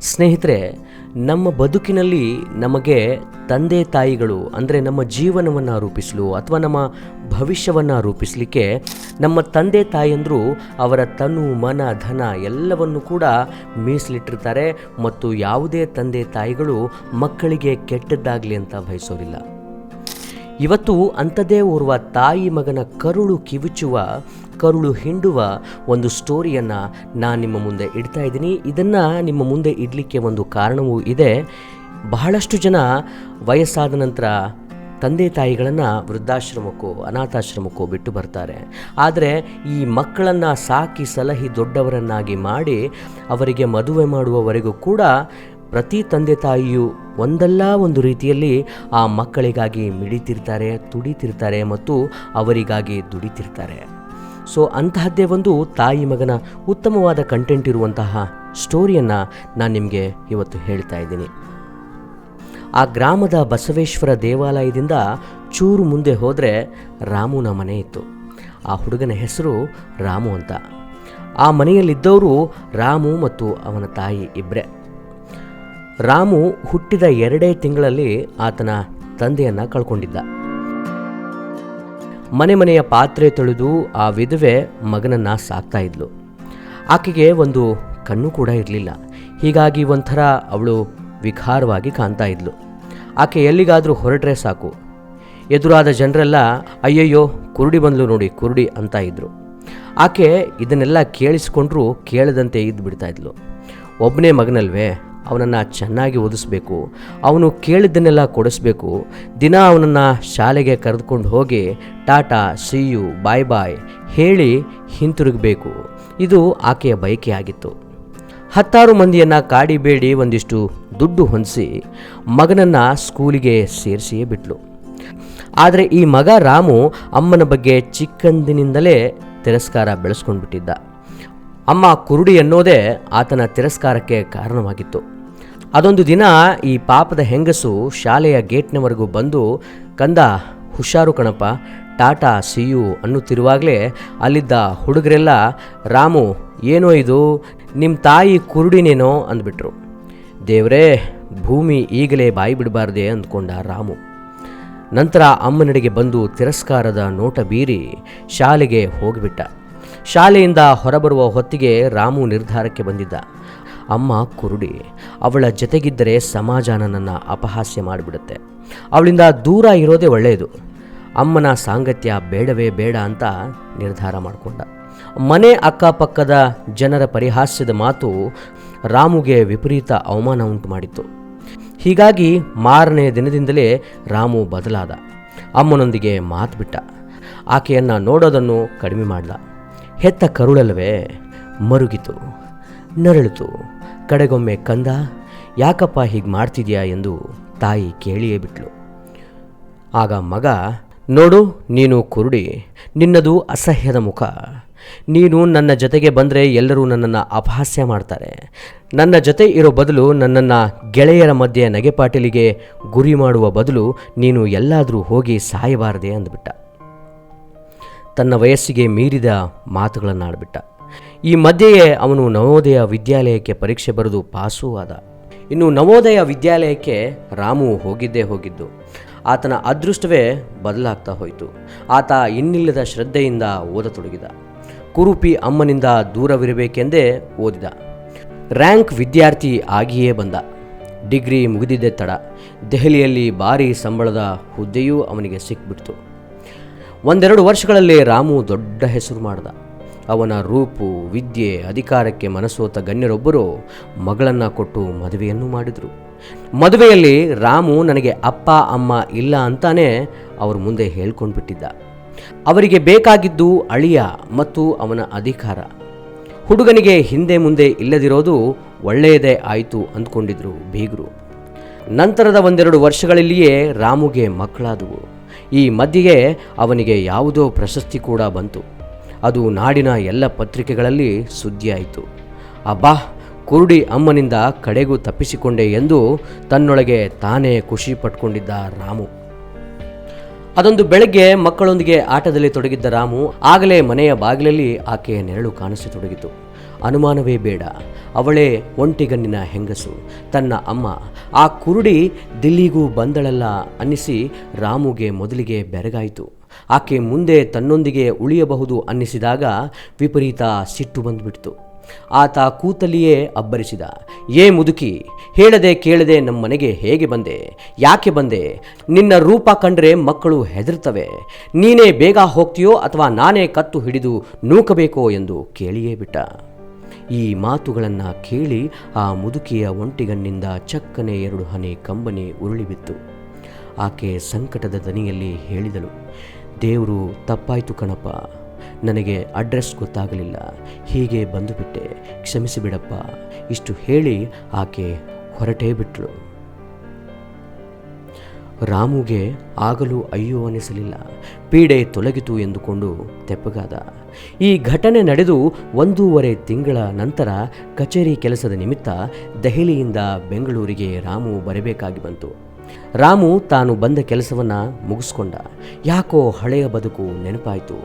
ಸ್ನೇಹಿತರೆ, ನಮ್ಮ ಬದುಕಿನಲ್ಲಿ ನಮಗೆ ತಂದೆ ತಾಯಿಗಳು ಅಂದರೆ ನಮ್ಮ ಜೀವನವನ್ನು ರೂಪಿಸಲು ಅಥವಾ ನಮ್ಮ ಭವಿಷ್ಯವನ್ನು ರೂಪಿಸಲಿಕ್ಕೆ ನಮ್ಮ ತಂದೆ ತಾಯಿಯಂದರು ಅವರ ತನು ಮನ ಧನ ಎಲ್ಲವನ್ನು ಕೂಡ ಮೀಸಲಿಟ್ಟಿರ್ತಾರೆ. ಮತ್ತು ಯಾವುದೇ ತಂದೆ ತಾಯಿಗಳು ಮಕ್ಕಳಿಗೆ ಕೆಟ್ಟದ್ದಾಗಲಿ ಅಂತ ಬಯಸೋರಿಲ್ಲ. ಇವತ್ತು ಅಂಥದ್ದೇ ಓರ್ವ ತಾಯಿ ಮಗನ ಕರುಳು ಕಿವುಚುವ, ಕರುಳು ಹಿಂಡುವ ಒಂದು ಸ್ಟೋರಿಯನ್ನು ನಾನು ನಿಮ್ಮ ಮುಂದೆ ಇಡ್ತಾ ಇದ್ದೀನಿ. ಇದನ್ನು ನಿಮ್ಮ ಮುಂದೆ ಇಡಲಿಕ್ಕೆ ಒಂದು ಕಾರಣವೂ ಇದೆ. ಬಹಳಷ್ಟು ಜನ ವಯಸ್ಸಾದ ನಂತರ ತಂದೆ ತಾಯಿಗಳನ್ನು ವೃದ್ಧಾಶ್ರಮಕ್ಕೋ ಅನಾಥಾಶ್ರಮಕ್ಕೋ ಬಿಟ್ಟು ಬರ್ತಾರೆ. ಆದರೆ ಈ ಮಕ್ಕಳನ್ನು ಸಾಕಿ ಸಲಹಿ ದೊಡ್ಡವರನ್ನಾಗಿ ಮಾಡಿ ಅವರಿಗೆ ಮದುವೆ ಮಾಡುವವರೆಗೂ ಕೂಡ ಪ್ರತಿ ತಂದೆ ತಾಯಿಯು ಒಂದಲ್ಲ ಒಂದು ರೀತಿಯಲ್ಲಿ ಆ ಮಕ್ಕಳಿಗಾಗಿ ಮಿಡಿತಿರ್ತಾರೆ, ತುಡಿತಿರ್ತಾರೆ ಮತ್ತು ಅವರಿಗಾಗಿ ದುಡಿತಿರ್ತಾರೆ. ಸೊ ಅಂತಹದ್ದೇ ಒಂದು ತಾಯಿ ಮಗನ ಉತ್ತಮವಾದ ಕಂಟೆಂಟ್ ಇರುವಂತಹ ಸ್ಟೋರಿಯನ್ನು ನಾನು ನಿಮಗೆ ಇವತ್ತು ಹೇಳ್ತಾ ಇದ್ದೀನಿ. ಆ ಗ್ರಾಮದ ಬಸವೇಶ್ವರ ದೇವಾಲಯದಿಂದ ಚೂರು ಮುಂದೆ ಹೋದರೆ ರಾಮುನ ಮನೆ ಇತ್ತು. ಆ ಹುಡುಗನ ಹೆಸರು ರಾಮು ಅಂತ. ಆ ಮನೆಯಲ್ಲಿದ್ದವರು ರಾಮು ಮತ್ತು ಅವನ ತಾಯಿ ಇಬ್ಬರೇ. ರಾಮು ಹುಟ್ಟಿದ 2 ತಿಂಗಳಲ್ಲಿ ಆತನ ತಂದೆಯನ್ನು ಕಳ್ಕೊಂಡಿದ್ದ. ಮನೆಯ ಪಾತ್ರೆ ತೊಳೆದು ಆ ವಿಧವೆ ಮಗನನ್ನು ಸಾಕ್ತಾ ಇದ್ಲು. ಆಕೆಗೆ ಒಂದು ಕಣ್ಣು ಕೂಡ ಇರಲಿಲ್ಲ. ಹೀಗಾಗಿ ಒಂಥರ ಅವಳು ವಿಕಾರವಾಗಿ ಕಾಣ್ತಾ ಇದ್ಲು. ಆಕೆ ಎಲ್ಲಿಗಾದರೂ ಹೊರಟ್ರೆ ಸಾಕು, ಎದುರಾದ ಜನರೆಲ್ಲ ಅಯ್ಯಯ್ಯೋ ಕುರುಡಿ ಬಂದ್ಲು ನೋಡಿ, ಕುರುಡಿ ಅಂತ ಇದ್ರು. ಆಕೆ ಇದನ್ನೆಲ್ಲ ಕೇಳಿಸ್ಕೊಂಡ್ರೂ ಕೇಳದಂತೆ ಇದ್ದು ಬಿಡ್ತಾ ಇದ್ಲು. ಒಬ್ಬನೇ ಮಗನಲ್ವೇ, ಅವನನ್ನು ಚೆನ್ನಾಗಿ ಓದಿಸ್ಬೇಕು, ಅವನು ಕೇಳಿದ್ದನ್ನೆಲ್ಲ ಕೊಡಿಸ್ಬೇಕು, ದಿನ ಅವನನ್ನು ಶಾಲೆಗೆ ಕರೆದುಕೊಂಡು ಹೋಗಿ ಟಾಟಾ ಸಿ ಯು ಬಾಯ್ ಬಾಯ್ ಹೇಳಿ ಹಿಂತಿರುಗಬೇಕು. ಇದು ಆಕೆಯ ಬಯಕೆ ಆಗಿತ್ತು. 10 ಮಂದಿಯನ್ನು ಕಾಡಿಬೇಡಿ ಒಂದಿಷ್ಟು ದುಡ್ಡು ಹೊಂದಿಸಿ ಮಗನನ್ನು ಸ್ಕೂಲಿಗೆ ಸೇರಿಸಿಯೇ ಬಿಟ್ಲು. ಆದರೆ ಈ ಮಗ ರಾಮು ಅಮ್ಮನ ಬಗ್ಗೆ ಚಿಕ್ಕಂದಿನಿಂದಲೇ ತಿರಸ್ಕಾರ ಬೆಳೆಸ್ಕೊಂಡು ಬಿಟ್ಟಿದ್ದ. ಅಮ್ಮ ಕುರುಡಿ ಅನ್ನೋದೇ ಆತನ ತಿರಸ್ಕಾರಕ್ಕೆ ಕಾರಣವಾಗಿತ್ತು. ಅದೊಂದು ದಿನ ಈ ಪಾಪದ ಹೆಂಗಸು ಶಾಲೆಯ ಗೇಟ್ನವರೆಗೂ ಬಂದು, ಕಂದ ಹುಷಾರು ಕಣಪ್ಪ, ಟಾಟಾ ಸಿ ಯು ಅನ್ನುತ್ತಿರುವಾಗಲೇ ಅಲ್ಲಿದ್ದ ಹುಡುಗರೆಲ್ಲ ರಾಮು ಏನೋ ಇದು, ನಿಮ್ಮ ತಾಯಿ ಕುರುಡಿನೇನೋ ಅಂದ್ಬಿಟ್ರು. ದೇವರೇ, ಭೂಮಿ ಈಗಲೇ ಬಾಯಿ ಬಿಡಬಾರ್ದೆ ಅಂದ್ಕೊಂಡ ರಾಮು. ನಂತರ ಅಮ್ಮನಡೆಗೆ ಬಂದು ತಿರಸ್ಕಾರದ ನೋಟ ಬೀರಿ ಶಾಲೆಗೆ ಹೋಗಿಬಿಟ್ಟ. ಶಾಲೆಯಿಂದ ಹೊರಬರುವ ಹೊತ್ತಿಗೆ ರಾಮು ನಿರ್ಧಾರಕ್ಕೆ ಬಂದಿದ್ದ. ಅಮ್ಮ ಕುರುಡಿ, ಅವಳ ಜೊತೆಗಿದ್ದರೆ ಸಮಾಜ ನನ್ನನ್ನು ಅಪಹಾಸ್ಯ ಮಾಡಿಬಿಡುತ್ತೆ, ಅವಳಿಂದ ದೂರ ಇರೋದೇ ಒಳ್ಳೆಯದು, ಅಮ್ಮನ ಸಾಂಗತ್ಯ ಬೇಡವೇ ಬೇಡ ಅಂತ ನಿರ್ಧಾರ ಮಾಡಿಕೊಂಡ. ಮನೆ ಅಕ್ಕಪಕ್ಕದ ಜನರ ಪರಿಹಾಸ್ಯದ ಮಾತು ರಾಮುಗೆ ವಿಪರೀತ ಅವಮಾನ ಉಂಟು ಮಾಡಿತ್ತು. ಹೀಗಾಗಿ ಮಾರನೇ ದಿನದಿಂದಲೇ ರಾಮು ಬದಲಾದ. ಅಮ್ಮನೊಂದಿಗೆ ಮಾತು ಬಿಟ್ಟ. ಆಕೆಯನ್ನು ನೋಡೋದನ್ನು ಕಡಿಮೆ ಮಾಡಲ. ಹೆತ್ತ ಕರುಳಲ್ವೇ ಮರುಗಿತು, ನರಳಿತು. ಕಡೆಗೊಮ್ಮೆ ಕಂದ ಯಾಕಪ್ಪ ಹೀಗೆ ಮಾಡ್ತಿದ್ಯಾ ಎಂದು ತಾಯಿ ಕೇಳಿಯೇ ಬಿಟ್ಲು. ಆಗ ಮಗ, ನೋಡು ನೀನು ಕುರುಡಿ, ನಿನ್ನದು ಅಸಹ್ಯದ ಮುಖ, ನೀನು ನನ್ನ ಜೊತೆಗೆ ಬಂದರೆ ಎಲ್ಲರೂ ನನ್ನನ್ನು ಅಪಹಾಸ್ಯ ಮಾಡ್ತಾರೆ, ನನ್ನ ಜೊತೆ ಇರೋ ಬದಲು ನನ್ನನ್ನು ಗೆಳೆಯರ ಮಧ್ಯೆ ನಗೆಪಾಟಲಿಗೆ ಗುರಿ ಮಾಡುವ ಬದಲು ನೀನು ಎಲ್ಲಾದರೂ ಹೋಗಿ ಸಾಯಬಾರದೆ ಅಂದ್ಬಿಟ್ಟ. ತನ್ನ ವಯಸ್ಸಿಗೆ ಮೀರಿದ ಮಾತುಗಳನ್ನಾಡ್ಬಿಟ್ಟ. ಈ ಮಧ್ಯೆಯೇ ಅವನು ನವೋದಯ ವಿದ್ಯಾಲಯಕ್ಕೆ ಪರೀಕ್ಷೆ ಬರೆದು ಪಾಸೂ ಆದ. ಇನ್ನು ನವೋದಯ ವಿದ್ಯಾಲಯಕ್ಕೆ ರಾಮು ಹೋಗಿದ್ದೇ ಹೋಗಿದ್ದು. ಆತನ ಅದೃಷ್ಟವೇ ಬದಲಾಗ್ತಾ ಹೋಯಿತು. ಆತ ಇನ್ನಿಲ್ಲದ ಶ್ರದ್ಧೆಯಿಂದ ಓದತೊಡಗಿದ. ಕುರೂಪಿ ಅಮ್ಮನಿಂದ ದೂರವಿರಬೇಕೆಂದೇ ಓದಿದ. ರ್ಯಾಂಕ್ ವಿದ್ಯಾರ್ಥಿ ಆಗಿಯೇ ಬಂದ. ಡಿಗ್ರಿ ಮುಗಿದಿದ್ದೇ ತಡ. ದೆಹಲಿಯಲ್ಲಿ ಭಾರೀ ಸಂಬಳದ ಹುದ್ದೆಯೂ ಅವನಿಗೆ ಸಿಕ್ಬಿಡ್ತು. 1-2 ವರ್ಷಗಳಲ್ಲಿ ರಾಮು ದೊಡ್ಡ ಹೆಸರು ಮಾಡ್ದ. ಅವನ ರೂಪು, ವಿದ್ಯೆ, ಅಧಿಕಾರಕ್ಕೆ ಮನಸೋತ ಗಣ್ಯರೊಬ್ಬರು ಮಗಳನ್ನು ಕೊಟ್ಟು ಮದುವೆಯನ್ನು ಮಾಡಿದರು. ಮದುವೆಯಲ್ಲಿ ರಾಮು ನನಗೆ ಅಪ್ಪ ಅಮ್ಮ ಇಲ್ಲ ಅಂತಾನೆ ಅವ್ರ ಮುಂದೆ ಹೇಳ್ಕೊಂಡು ಬಿಟ್ಟಿದ್ದ. ಅವರಿಗೆ ಬೇಕಾಗಿದ್ದು ಅಳಿಯ ಮತ್ತು ಅವನ ಅಧಿಕಾರ. ಹುಡುಗನಿಗೆ ಹಿಂದೆ ಮುಂದೆ ಇಲ್ಲದಿರೋದು ಒಳ್ಳೆಯದೇ ಆಯಿತು ಅಂದ್ಕೊಂಡಿದ್ರು ಬೀಗರು. ನಂತರದ 1-2 ವರ್ಷಗಳಲ್ಲಿಯೇ ರಾಮುಗೆ ಮಕ್ಕಳಾದವು. ಈ ಮಧ್ಯೆಯೇ ಅವನಿಗೆ ಯಾವುದೋ ಪ್ರಶಸ್ತಿ ಕೂಡ ಬಂತು. ಅದು ನಾಡಿನ ಎಲ್ಲ ಪತ್ರಿಕೆಗಳಲ್ಲಿ ಸುದ್ದಿಯಾಯಿತು. ಅಬ್ಬಾ, ಕುರುಡಿ ಅಮ್ಮನಿಂದ ಕಡೆಗೂ ತಪ್ಪಿಸಿಕೊಂಡೆ ಎಂದು ತನ್ನೊಳಗೆ ತಾನೇ ಖುಷಿ ಪಟ್ಕೊಂಡಿದ್ದ ರಾಮು. ಅದೊಂದು ಬೆಳಗ್ಗೆ ಮಕ್ಕಳೊಂದಿಗೆ ಆಟದಲ್ಲಿ ತೊಡಗಿದ್ದ ರಾಮು ಆಗಲೇ ಮನೆಯ ಬಾಗಿಲಲ್ಲಿ ಆಕೆಯ ನೆರಳು ಕಾಣಿಸತೊಡಗಿತು. ಅನುಮಾನವೇ ಬೇಡ, ಅವಳೇ ಒಂಟಿಗಣ್ಣಿನ ಹೆಂಗಸು, ತನ್ನ ಅಮ್ಮ. ಆ ಕುರುಡಿ ದಿಲ್ಲಿಗೂ ಬಂದಳಲ್ಲ ಅನ್ನಿಸಿ ರಾಮುಗೆ ಮೊದಲಿಗೆ ಬೆರಗಾಯಿತು. ಆಕೆ ಮುಂದೆ ತನ್ನೊಂದಿಗೆ ಉಳಿಯಬಹುದು ಅನ್ನಿಸಿದಾಗ ವಿಪರೀತ ಸಿಟ್ಟು ಬಂದುಬಿಡ್ತು. ಆತ ಕೂತಲ್ಲಿಯೇ ಅಬ್ಬರಿಸಿದ, ಏ ಮುದುಕಿ, ಹೇಳದೆ ಕೇಳದೆ ನಮ್ಮ ಮನೆಗೆ ಹೇಗೆ ಬಂದೆ? ಯಾಕೆ ಬಂದೆ? ನಿನ್ನ ರೂಪ ಕಂಡ್ರೆ ಮಕ್ಕಳು ಹೆದರ್ತವೆ. ನೀನೇ ಬೇಗ ಹೋಗ್ತೀಯೋ ಅಥವಾ ನಾನೇ ಕತ್ತು ಹಿಡಿದು ನೂಕಬೇಕೋ ಎಂದು ಕೇಳಿಯೇ ಬಿಟ್ಟ. ಈ ಮಾತುಗಳನ್ನು ಕೇಳಿ ಆ ಮುದುಕಿಯ ಒಂಟಿಗಣ್ಣಿಂದ ಚಕ್ಕನೆ 2 ಹನಿ ಕಂಬನಿ ಉರುಳಿಬಿತ್ತು. ಆಕೆ ಸಂಕಟದ ದನಿಯಲ್ಲಿ ಹೇಳಿದಳು, ದೇವರು, ತಪ್ಪಾಯಿತು ಕಣಪ್ಪ, ನನಗೆ ಅಡ್ರೆಸ್ ಗೊತ್ತಾಗಲಿಲ್ಲ, ಹೀಗೆ ಬಂದುಬಿಟ್ಟೆ, ಕ್ಷಮಿಸಿಬಿಡಪ್ಪ. ಇಷ್ಟು ಹೇಳಿ ಆಕೆ ಹೊರಟೇ ಬಿಟ್ಟಳು. ರಾಮುಗೆ ಆಗಲೂ ಅಯ್ಯೋ ಅನಿಸಲಿಲ್ಲ. ಪೀಡೆ ತೊಲಗಿತು ಎಂದುಕೊಂಡು ತೆಪ್ಪಗಾದ. ಈ ಘಟನೆ ನಡೆದು 1.5 ತಿಂಗಳ ನಂತರ ಕಚೇರಿ ಕೆಲಸದ ನಿಮಿತ್ತ ದೆಹಲಿಯಿಂದ ಬೆಂಗಳೂರಿಗೆ ರಾಮು ಬರಬೇಕಾಗಿ ಬಂತು. ರಾಮು ತಾನು ಬಂದ ಕೆಲಸವನ್ನು ಮುಗಿಸ್ಕೊಂಡ. ಯಾಕೋ ಹಳೆಯ ಬದುಕು ನೆನಪಾಯಿತು.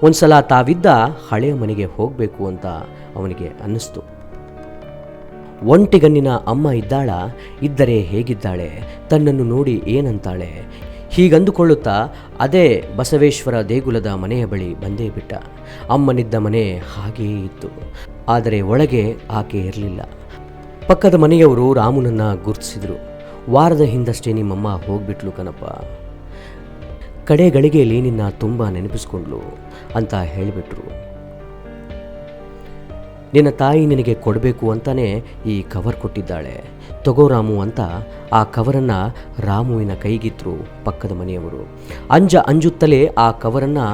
ಒಂದ್ಸಲ ತಾವಿದ್ದ ಹಳೆಯ ಮನೆಗೆ ಹೋಗಬೇಕು ಅಂತ ಅವನಿಗೆ ಅನ್ನಿಸ್ತು. ಒಂಟಿಗಣ್ಣಿನ ಅಮ್ಮ ಇದ್ದಾಳ? ಇದ್ದರೆ ಹೇಗಿದ್ದಾಳೆ? ತನ್ನನ್ನು ನೋಡಿ ಏನಂತಾಳೆ? ಹೀಗಂದುಕೊಳ್ಳುತ್ತಾ ಅದೇ ಬಸವೇಶ್ವರ ದೇಗುಲದ ಮನೆಯ ಬಳಿ ಬಂದೇ ಬಿಟ್ಟ. ಅಮ್ಮನಿದ್ದ ಮನೆ ಹಾಗೆಯೇ ಇತ್ತು, ಆದರೆ ಒಳಗೆ ಆಕೆ ಇರಲಿಲ್ಲ. ಪಕ್ಕದ ಮನೆಯವರು ರಾಮುನನ್ನು ಗುರುತಿಸಿದರು. ವಾರದ ಹಿಂದಷ್ಟೇ ನಿಮ್ಮಮ್ಮ ಹೋಗ್ಬಿಟ್ಲು ಕಣಪ್ಪ, ಕಡೆ ಗಳಿಗೆಯಲ್ಲಿ ನಿನ್ನ ತುಂಬ ನೆನಪಿಸ್ಕೊಂಡ್ಲು ಅಂತ ಹೇಳಿಬಿಟ್ರು. ನಿನ್ನ ತಾಯಿ ನಿನಗೆ ಕೊಡಬೇಕು ಅಂತಾನೆ ಈ ಕವರ್ ಕೊಟ್ಟಿದ್ದಾಳೆ, ತಗೋ ರಾಮು ಅಂತ ಆ ಕವರನ್ನು ರಾಮುವಿನ ಕೈಗಿದ್ರು ಪಕ್ಕದ ಮನೆಯವರು. ಅಂಜುತ್ತಲೇ ಆ ಕವರನ್ನು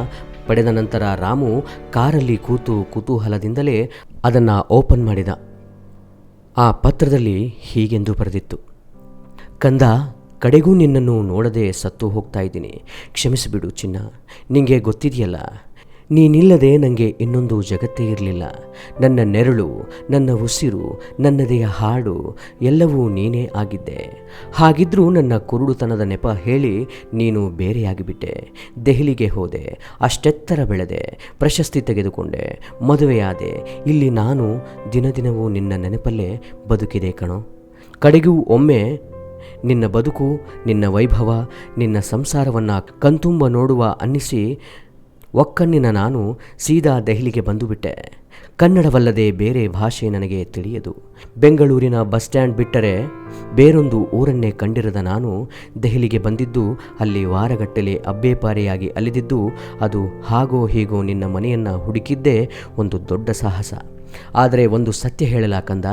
ಪಡೆದ ನಂತರ ರಾಮು ಕಾರಲ್ಲಿ ಕೂತು ಕುತೂಹಲದಿಂದಲೇ ಅದನ್ನು ಓಪನ್ ಮಾಡಿದ. ಆ ಪತ್ರದಲ್ಲಿ ಹೀಗೆಂದು ಬರೆದಿತ್ತು, ಕಂದ, ಕಡೆಗೂ ನಿನ್ನನ್ನು ನೋಡದೆ ಸತ್ತು ಹೋಗ್ತಾ ಇದ್ದೀನಿ, ಕ್ಷಮಿಸಿಬಿಡು ಚಿನ್ನ. ನಿಂಗೆ ಗೊತ್ತಿದೆಯಲ್ಲ, ನೀನಿಲ್ಲದೆ ನನಗೆ ಇನ್ನೊಂದು ಜಗತ್ತೇ ಇರಲಿಲ್ಲ. ನನ್ನ ನೆರಳು, ನನ್ನ ಉಸಿರು, ನನ್ನದೆಯ ಹಾಡು ಎಲ್ಲವೂ ನೀನೇ ಆಗಿದ್ದೆ. ಹಾಗಿದ್ರೂ ನನ್ನ ಕುರುಡುತನದ ನೆಪ ಹೇಳಿ ನೀನು ಬೇರೆಯಾಗಿಬಿಟ್ಟೆ. ದೆಹಲಿಗೆ ಹೋದೆ, ಅಷ್ಟೆತ್ತರ ಬೆಳೆದೆ, ಪ್ರಶಸ್ತಿ ತೆಗೆದುಕೊಂಡೆ, ಮದುವೆಯಾದೆ. ಇಲ್ಲಿ ನಾನು ದಿನದಿನವೂ ನಿನ್ನ ನೆನಪಲ್ಲೇ ಬದುಕಿದೆ ಕಣೋ. ಕಡೆಗೂ ಒಮ್ಮೆ ನಿನ್ನ ಬದುಕು, ನಿನ್ನ ವೈಭವ, ನಿನ್ನ ಸಂಸಾರವನ್ನು ಕಣ್ತುಂಬ ನೋಡುವ ಅನ್ನಿಸಿ ಒಕ್ಕನ್ನಿನ ನಾನು ಸೀದಾ ದೆಹಲಿಗೆ ಬಂದುಬಿಟ್ಟೆ. ಕನ್ನಡವಲ್ಲದೆ ಬೇರೆ ಭಾಷೆ ನನಗೆ ತಿಳಿಯದು. ಬೆಂಗಳೂರಿನ ಬಸ್ ಸ್ಟ್ಯಾಂಡ್ ಬಿಟ್ಟರೆ ಬೇರೊಂದು ಊರನ್ನೇ ಕಂಡಿರದ ನಾನು ದೆಹಲಿಗೆ ಬಂದಿದ್ದು, ಅಲ್ಲಿ ವಾರಗಟ್ಟಲೆ ಅಬ್ಬೇಪಾರೆಯಾಗಿ ಅಲಿದಿದ್ದು, ಅದು ಹಾಗೋ ಹೀಗೋ ನಿನ್ನ ಮನೆಯನ್ನು ಹುಡುಕಿದ್ದೇ ಒಂದು ದೊಡ್ಡ ಸಾಹಸ. ಆದರೆ ಒಂದು ಸತ್ಯ ಹೇಳಲ ಕಂದ,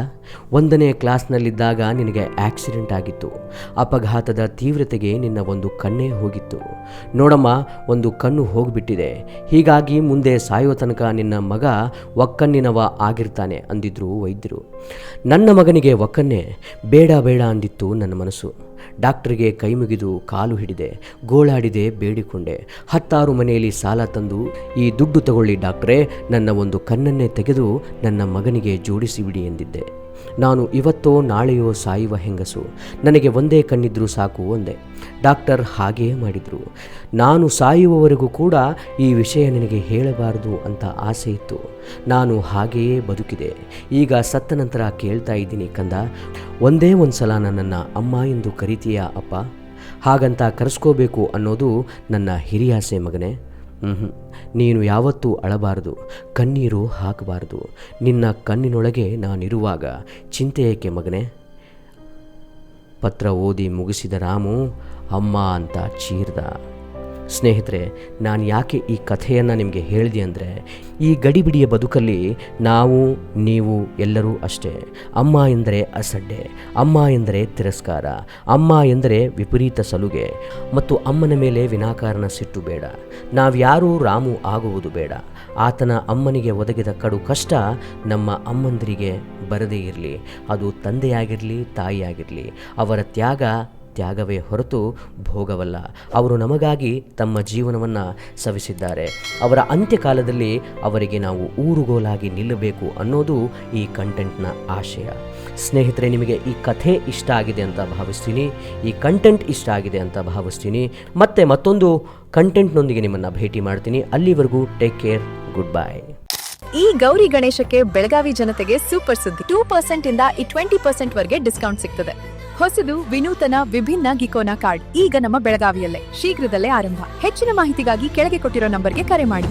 1ನೇ ಕ್ಲಾಸ್ನಲ್ಲಿದ್ದಾಗ ನಿನಗೆ ಆಕ್ಸಿಡೆಂಟ್ ಆಗಿತ್ತು. ಅಪಘಾತದ ತೀವ್ರತೆಗೆ ನಿನ್ನ ಒಂದು ಕಣ್ಣೇ ಹೋಗಿತ್ತು. ನೋಡಮ್ಮ, ಒಂದು ಕಣ್ಣು ಹೋಗಿಬಿಟ್ಟಿದೆ. ಹೀಗಾಗಿ ಮುಂದೆ ಸಾಯೋ ತನಕ ನಿನ್ನ ಮಗ ಒಕ್ಕನ್ನಿನವ ಆಗಿರ್ತಾನೆ ಅಂದಿದ್ರು ವೈದ್ಯರು. ನನ್ನ ಮಗನಿಗೆ ಒಕ್ಕನ್ನೇ ಬೇಡ ಬೇಡ ಅಂದಿತ್ತು ನನ್ನ ಮನಸ್ಸು. ಡಾಕ್ಟರ್ಗೆ ಕೈ ಮುಗಿದು ಕಾಲು ಹಿಡಿದೆ, ಗೋಳಾಡಿದೆ, ಬೇಡಿಕೊಂಡೆ. 10 ಮನೆಯಲ್ಲಿ ಸಾಲ ತಂದು, ಈ ದುಡ್ಡು ತಗೊಳ್ಳಿ ಡಾಕ್ಟ್ರೇ, ನನ್ನ ಒಂದು ಕಣ್ಣನ್ನೇ ತೆಗೆದು ನನ್ನ ಮಗನಿಗೆ ಜೋಡಿಸಿಬಿಡಿ ಎಂದಿದ್ದೆ. ನಾನು ಇವತ್ತೋ ನಾಳೆಯೋ ಸಾಯುವ ಹೆಂಗಸು, ನನಗೆ ಒಂದೇ ಕಣ್ಣಿದ್ರೂ ಸಾಕು ಅಂದೆ. ಡಾಕ್ಟರ್ ಹಾಗೆಯೇ ಮಾಡಿದರು. ನಾನು ಸಾಯುವವರೆಗೂ ಕೂಡ ಈ ವಿಷಯ ನಿನಗೆ ಹೇಳಬಾರದು ಅಂತ ಆಸೆ ಇತ್ತು. ನಾನು ಹಾಗೆಯೇ ಬದುಕಿದೆ. ಈಗ ಸತ್ತ ನಂತರ ಕೇಳ್ತಾ ಇದ್ದೀನಿ ಕಂದ, ಒಂದೇ ಒಂದು ಸಲ ನನ್ನನ್ನು ಅಮ್ಮ ಎಂದು ಕರಿತೀಯಾ ಅಪ್ಪ? ಹಾಗಂತ ಕರೆಸ್ಕೋಬೇಕು ಅನ್ನೋದು ನನ್ನ ಹಿರಿಯಾಸೆ ಮಗನೇ. ನೀನು ಯಾವತ್ತೂ ಅಳಬಾರದು, ಕಣ್ಣೀರು ಹಾಕಬಾರದು. ನಿನ್ನ ಕಣ್ಣಿನೊಳಗೆ ನಾನಿರುವಾಗ ಚಿಂತೆ ಏಕೆ ಮಗನೇ? ಪತ್ರ ಓದಿ ಮುಗಿಸಿದ ರಾಮು ಅಮ್ಮ ಅಂತ ಚೀರ್ದ. ಸ್ನೇಹಿತರೆ, ನಾನು ಯಾಕೆ ಈ ಕಥೆಯನ್ನು ನಿಮಗೆ ಹೇಳಿದೆ ಅಂದರೆ, ಈ ಗಡಿಬಿಡಿಯ ಬದುಕಲ್ಲಿ ನಾವು ನೀವು ಎಲ್ಲರೂ ಅಷ್ಟೇ. ಅಮ್ಮ ಎಂದರೆ ಅಸಡ್ಡೆ, ಅಮ್ಮ ಎಂದರೆ ತಿರಸ್ಕಾರ, ಅಮ್ಮ ಎಂದರೆ ವಿಪರೀತ ಸಲುಗೆ ಮತ್ತು ಅಮ್ಮನ ಮೇಲೆ ವಿನಾಕಾರಣ ಸಿಟ್ಟು ಬೇಡ. ನಾವ್ಯಾರೂ ರಾಮು ಆಗುವುದು ಬೇಡ. ಆತನ ಅಮ್ಮನಿಗೆ ಒದಗಿದ ಕಡು ಕಷ್ಟ ನಮ್ಮ ಅಮ್ಮಂದಿರಿಗೆ ಬರದೇ ಇರಲಿ. ಅದು ತಂದೆಯಾಗಿರಲಿ, ತಾಯಿಯಾಗಿರಲಿ. ಅವರ ತ್ಯಾಗವೇ ಹೊರತು ಭೋಗವಲ್ಲ. ಅವರು ನಮಗಾಗಿ ತಮ್ಮ ಜೀವನವನ್ನು ಸವಿಸಿದ್ದಾರೆ. ಅವರ ಅಂತ್ಯಕಾಲದಲ್ಲಿ ಅವರಿಗೆ ನಾವು ಊರುಗೋಲಾಗಿ ನಿಲ್ಲಬೇಕು ಅನ್ನೋದು ಈ ಕಂಟೆಂಟ್ನ ಆಶಯ. ಸ್ನೇಹಿತರೆ, ನಿಮಗೆ ಈ ಕಥೆ ಇಷ್ಟ ಆಗಿದೆ ಅಂತ ಭಾವಿಸ್ತೀನಿ, ಈ ಕಂಟೆಂಟ್ ಇಷ್ಟ ಆಗಿದೆ ಅಂತ ಭಾವಿಸ್ತೀನಿ. ಮತ್ತೆ ಮತ್ತೊಂದು ಕಂಟೆಂಟ್ನೊಂದಿಗೆ ನಿಮ್ಮನ್ನು ಭೇಟಿ ಮಾಡ್ತೀನಿ. ಅಲ್ಲಿವರೆಗೂ ಟೇಕ್ ಕೇರ್, ಗುಡ್ ಬೈ. ಈ ಗೌರಿ ಗಣೇಶಕ್ಕೆ ಬೆಳಗಾವಿ ಜನತೆಗೆ ಸೂಪರ್ ಸುದ್ದಿ. 2% ಇಂದ 20% ವರೆಗೆ ಡಿಸ್ಕೌಂಟ್ ಸಿಗ್ತದೆ. ಹೊಸದು ವಿನೂತನ ವಿಭಿನ್ನ ಗಿಕೋನಾ ಕಾರ್ಡ್ ಈಗ ನಮ್ಮ ಬೆಳಗಾವಿಯಲ್ಲೇ ಶೀಘ್ರದಲ್ಲೇ ಆರಂಭ. ಹೆಚ್ಚಿನ ಮಾಹಿತಿಗಾಗಿ ಕೆಳಗೆ ಕೊಟ್ಟಿರೋ ನಂಬರ್ಗೆ ಕರೆ ಮಾಡಿ.